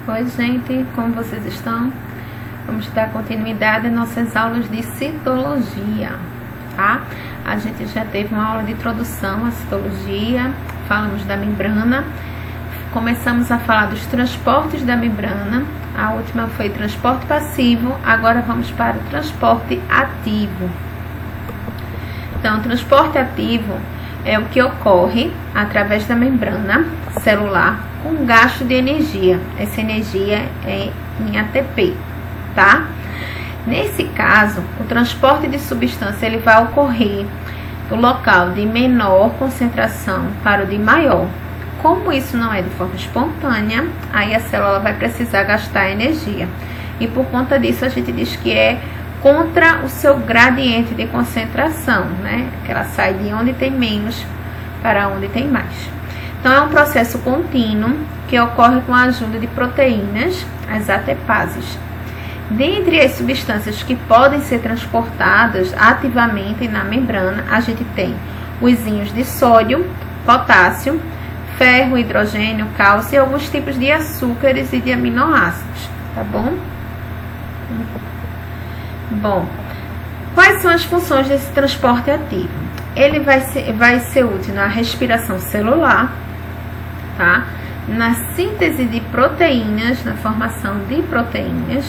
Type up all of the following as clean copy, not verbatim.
Oi, gente, como vocês estão? Vamos dar continuidade às nossas aulas de citologia, tá? A gente já teve uma aula de introdução à citologia, falamos da membrana, começamos a falar dos transportes da membrana, a última foi transporte passivo, agora vamos para o transporte ativo. Então, o transporte ativo é o que ocorre através da membrana celular com gasto de energia. Essa energia é em ATP, tá? Nesse caso, o transporte de substância ele vai ocorrer do local de menor concentração para o de maior. Como isso não é de forma espontânea, aí a célula vai precisar gastar energia. E por conta disso a gente diz que é contra o seu gradiente de concentração, né? Que ela sai de onde tem menos para onde tem mais. Então, é um processo contínuo que ocorre com a ajuda de proteínas, as ATPases. Dentre as substâncias que podem ser transportadas ativamente na membrana, a gente tem os íons de sódio, potássio, ferro, hidrogênio, cálcio e alguns tipos de açúcares e de aminoácidos, tá bom? Bom, quais são as funções desse transporte ativo? Ele vai ser útil na respiração celular, tá? Na síntese de proteínas, na formação de proteínas,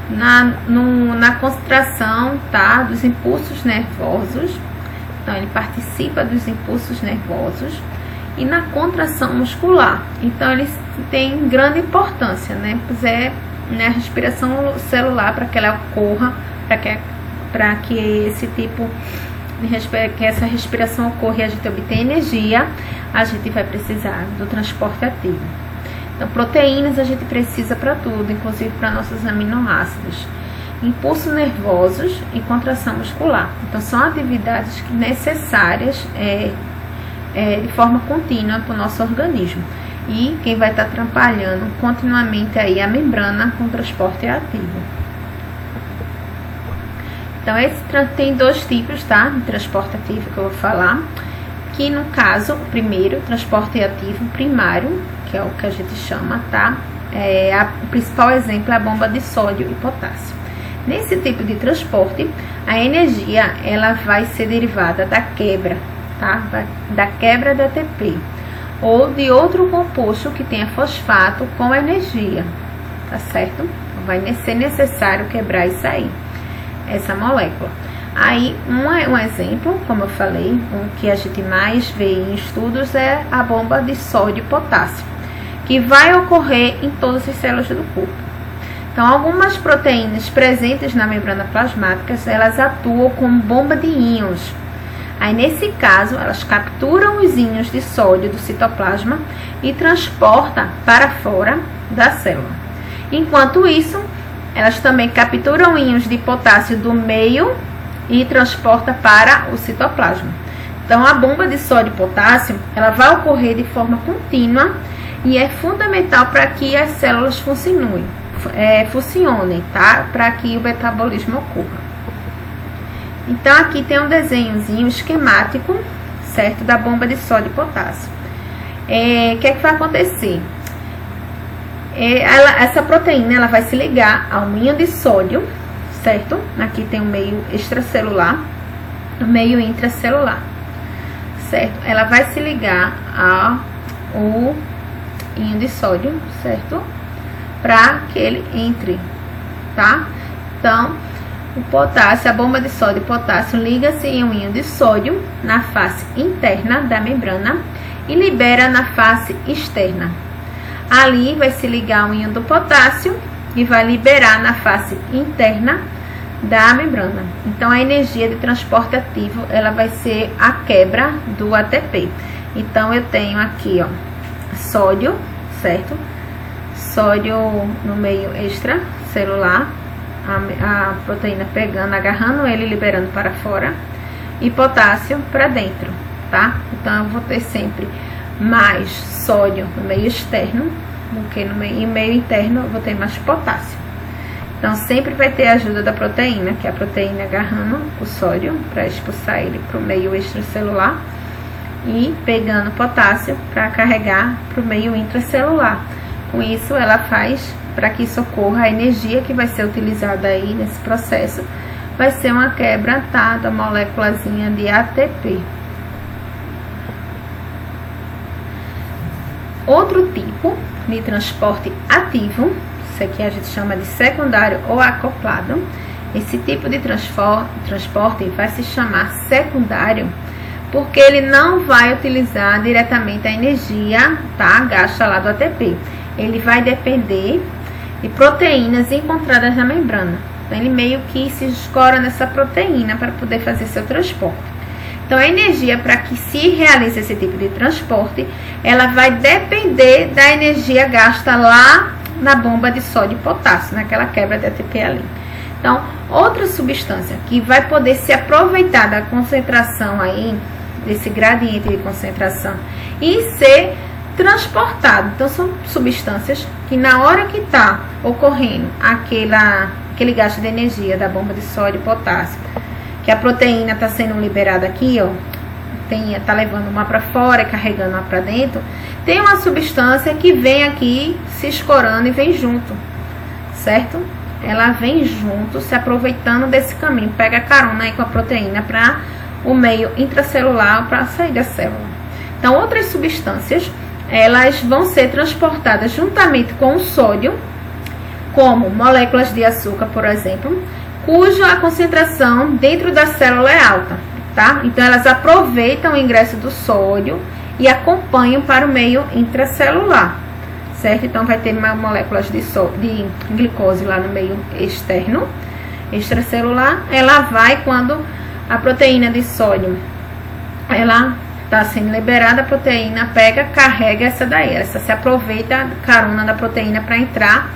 na concentração, tá? Dos impulsos nervosos. Então, ele participa dos impulsos nervosos e na contração muscular. Então, ele tem grande importância, né? Pois é, na respiração celular, para que ela ocorra, para que esse tipo que essa respiração ocorra e a gente obtenha energia, a gente vai precisar do transporte ativo. Então, proteínas a gente precisa para tudo, inclusive para nossos aminoácidos. Impulsos nervosos e contração muscular. Então, são atividades necessárias de forma contínua para o nosso organismo. E quem vai estar trabalhando continuamente aí a membrana com transporte ativo. Então, tem dois tipos, tá? De transporte ativo que eu vou falar. Que no caso, o primeiro, transporte ativo primário, que é o que a gente chama, tá? O principal exemplo é a bomba de sódio e potássio. Nesse tipo de transporte, a energia ela vai ser derivada da quebra, tá? Da quebra da ATP. Ou de outro composto que tenha fosfato com energia, tá certo? Vai ser necessário quebrar isso aí, essa molécula. Aí, um exemplo, como eu falei, o que a gente mais vê em estudos é a bomba de sódio e potássio, que vai ocorrer em todas as células do corpo. Então, algumas proteínas presentes na membrana plasmática, elas atuam como bomba de íons. Aí, nesse caso, elas capturam os íons de sódio do citoplasma e transportam para fora da célula. Enquanto isso, elas também capturam íons de potássio do meio e transportam para o citoplasma. Então, a bomba de sódio e potássio, ela vai ocorrer de forma contínua e é fundamental para que as células funcionem, tá? Para que o metabolismo ocorra. Então, aqui tem um desenhozinho esquemático, certo? Da bomba de sódio e potássio. O que é que vai acontecer? Essa proteína ela vai se ligar ao íon de sódio, certo? Aqui tem o meio extracelular, o meio intracelular, certo? Ela vai se ligar ao íon de sódio, certo? Para que ele entre, tá? Então, o potássio, a bomba de sódio e potássio liga-se em um íon de sódio na face interna da membrana e libera na face externa. Ali vai se ligar o íon do potássio e vai liberar na face interna da membrana. Então, a energia de transporte ativo, ela vai ser a quebra do ATP. Então, eu tenho aqui, ó, sódio, certo? Sódio no meio extracelular, a proteína pegando, agarrando ele e liberando para fora, e potássio para dentro, tá? Então, eu vou ter sempre mais sódio no meio externo do que no meio interno, eu vou ter mais potássio. Então, sempre vai ter a ajuda da proteína, que é a proteína agarrando o sódio para expulsar ele para o meio extracelular e pegando potássio para carregar para o meio intracelular. Com isso, ela faz, para que isso ocorra, a energia que vai ser utilizada aí nesse processo vai ser uma quebra, tá, da moléculazinha de ATP. Outro tipo de transporte ativo, isso aqui a gente chama de secundário ou acoplado. Esse tipo de transporte vai se chamar secundário porque ele não vai utilizar diretamente a energia, tá, gasta lá do ATP. Ele vai depender de proteínas encontradas na membrana. Então, ele meio que se escora nessa proteína para poder fazer seu transporte. Então, a energia para que se realize esse tipo de transporte, ela vai depender da energia gasta lá na bomba de sódio e potássio, naquela quebra de ATP ali. Então, outra substância que vai poder se aproveitar da concentração aí, desse gradiente de concentração, e ser transportado. Então, são substâncias que na hora que está ocorrendo aquele gasto de energia da bomba de sódio e potássio, que a proteína está sendo liberada aqui, ó, tá levando uma para fora e carregando uma para dentro, tem uma substância que vem aqui se escorando e vem junto, certo? Ela vem junto, se aproveitando desse caminho, pega carona aí com a proteína para o meio intracelular, para sair da célula. Então, outras substâncias, elas vão ser transportadas juntamente com o sódio, como moléculas de açúcar, por exemplo, cuja concentração dentro da célula é alta, tá? Então, elas aproveitam o ingresso do sódio e acompanham para o meio intracelular, certo? Então, vai ter moléculas de glicose lá no meio externo, extracelular. Ela vai, quando a proteína de sódio, ela está sendo liberada, a proteína pega, carrega essa daí, essa se aproveita carona da proteína para entrar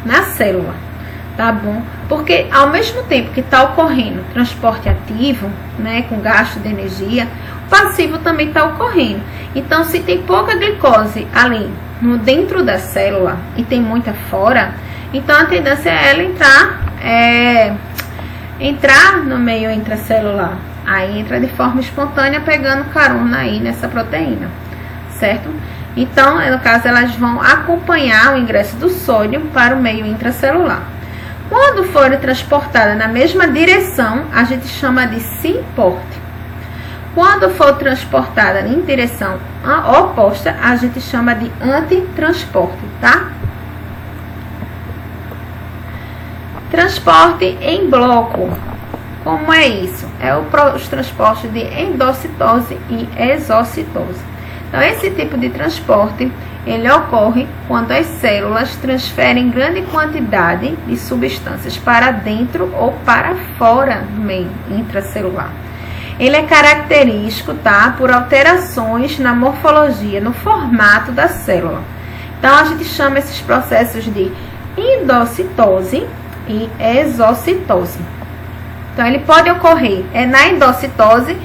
na célula, tá bom? Porque ao mesmo tempo que está ocorrendo transporte ativo, né, com gasto de energia, o passivo também está ocorrendo. Então, se tem pouca glicose ali dentro da célula e tem muita fora, então a tendência é ela entrar no meio intracelular. Aí entra de forma espontânea, pegando carona aí nessa proteína, certo? Então, no caso, elas vão acompanhar o ingresso do sódio para o meio intracelular. Quando forem transportadas na mesma direção, a gente chama de simporte. Quando for transportada em direção oposta, a gente chama de antitransporte, tá? Transporte em bloco. Como é isso? É os transportes de endocitose e exocitose. Então, esse tipo de transporte, ele ocorre quando as células transferem grande quantidade de substâncias para dentro ou para fora do meio intracelular. Ele é característico, tá, por alterações na morfologia, no formato da célula. Então, a gente chama esses processos de endocitose e exocitose. Então, ele pode ocorrer na endocitose,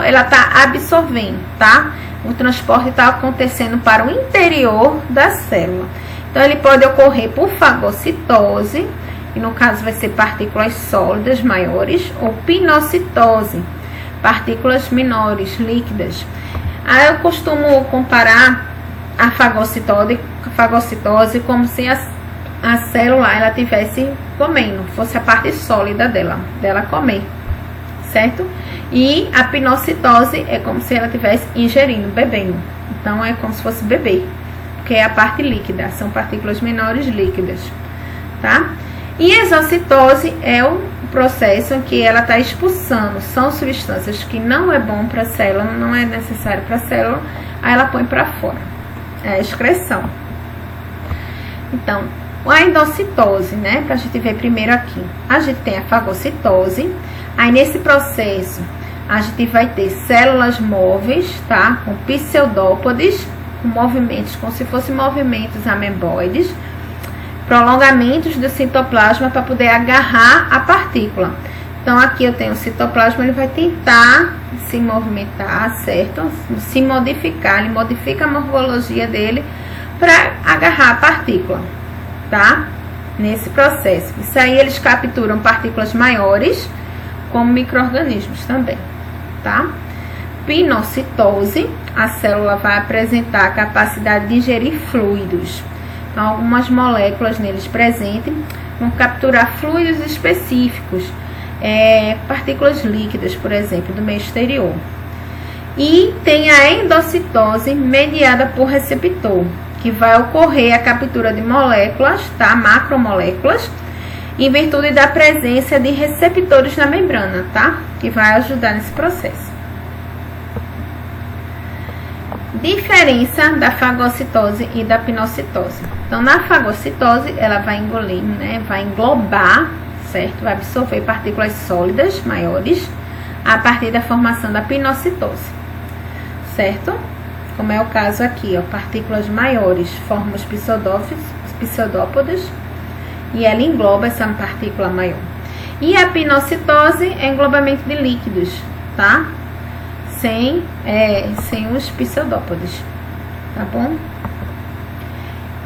ela está absorvendo, tá? O transporte está acontecendo para o interior da célula. Então, ele pode ocorrer por fagocitose, e no caso vai ser partículas sólidas maiores, ou pinocitose, partículas menores, líquidas. Aí eu costumo comparar a fagocitose como se a célula ela tivesse comendo, fosse a parte sólida dela comer, certo? E a pinocitose é como se ela estivesse ingerindo, bebendo. Então, é como se fosse beber, porque é a parte líquida, são partículas menores líquidas, tá? E exocitose é o processo em que ela está expulsando, são substâncias que não é bom para a célula, não é necessário para a célula, aí ela põe para fora, é a excreção. Então, a endocitose, né, pra gente ver primeiro aqui, a gente tem a fagocitose, aí nesse processo a gente vai ter células móveis, tá, com pseudópodes, com movimentos, como se fossem movimentos ameboides, prolongamentos do citoplasma para poder agarrar a partícula. Então, aqui eu tenho o citoplasma, ele vai tentar se movimentar, certo? Se modificar, ele modifica a morfologia dele para agarrar a partícula, tá? Nesse processo. Isso aí eles capturam partículas maiores, como micro-organismos também, tá? Pinocitose, a célula vai apresentar a capacidade de ingerir fluidos. Então, algumas moléculas neles presentes vão capturar fluidos específicos, partículas líquidas, por exemplo, do meio exterior. E tem a endocitose mediada por receptor, que vai ocorrer a captura de moléculas, tá? Macromoléculas, em virtude da presença de receptores na membrana, tá? Que vai ajudar nesse processo. Diferença da fagocitose e da pinocitose. Então, na fagocitose, ela vai engolir, né? Vai englobar, certo? Vai absorver partículas sólidas maiores a partir da formação da pinocitose, certo? Como é o caso aqui, ó, partículas maiores formam os pseudópodos e ela engloba essa partícula maior. E a pinocitose é englobamento de líquidos, tá? Sem os pseudópodos, tá bom?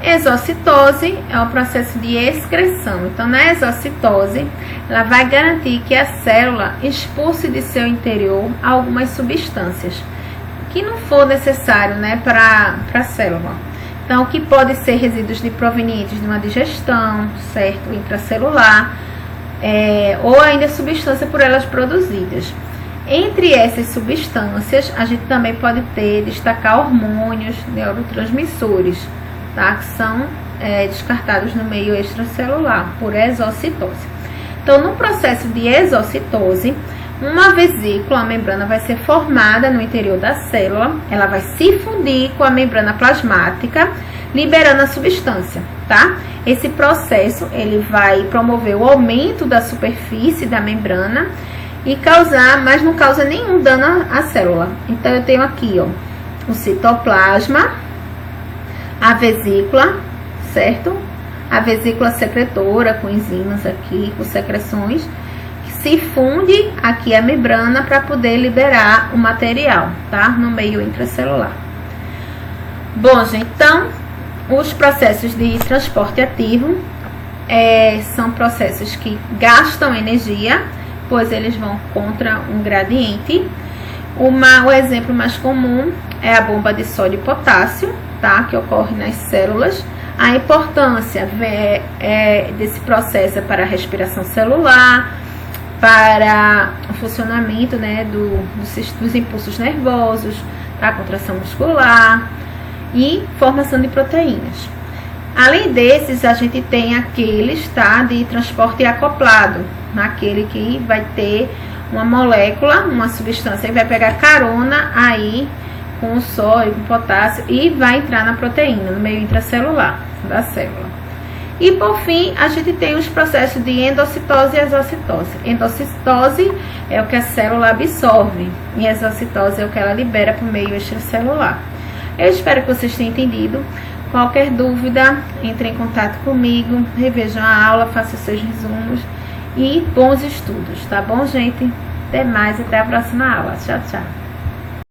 Exocitose é o processo de excreção. Então, na exocitose, ela vai garantir que a célula expulse de seu interior algumas substâncias que não for necessário, né, para a célula. Então, que pode ser resíduos provenientes de uma digestão, certo, intracelular, ou ainda substância por elas produzidas. Entre essas substâncias, a gente também pode destacar hormônios, neurotransmissores, tá, que são descartados no meio extracelular por exocitose. Então, no processo de exocitose, uma vesícula, a membrana vai ser formada no interior da célula, ela vai se fundir com a membrana plasmática, liberando a substância, tá? Esse processo, ele vai promover o aumento da superfície da membrana e causar, mas não causa nenhum dano à célula. Então, eu tenho aqui, ó, o citoplasma, a vesícula, certo? A vesícula secretora com enzimas aqui, com secreções, que se funde aqui a membrana para poder liberar o material, tá? No meio intracelular. Bom, gente, então, os processos de transporte ativo são processos que gastam energia, pois eles vão contra um gradiente. O exemplo mais comum é a bomba de sódio e potássio, tá? Que ocorre nas células. A importância desse processo é para a respiração celular, para o funcionamento, né, dos impulsos nervosos, tá? Contração muscular e formação de proteínas. Além desses, a gente tem aqueles, tá, de transporte acoplado, aquele que vai ter uma molécula, uma substância que vai pegar carona aí com o sódio, com o potássio e vai entrar na proteína, no meio intracelular da célula. E por fim, a gente tem os processos de endocitose e exocitose. Endocitose é o que a célula absorve e exocitose é o que ela libera para o meio extracelular. Eu espero que vocês tenham entendido. Qualquer dúvida, entre em contato comigo, revejam a aula, façam seus resumos e bons estudos, tá bom, gente? Até mais, até a próxima aula. Tchau, tchau.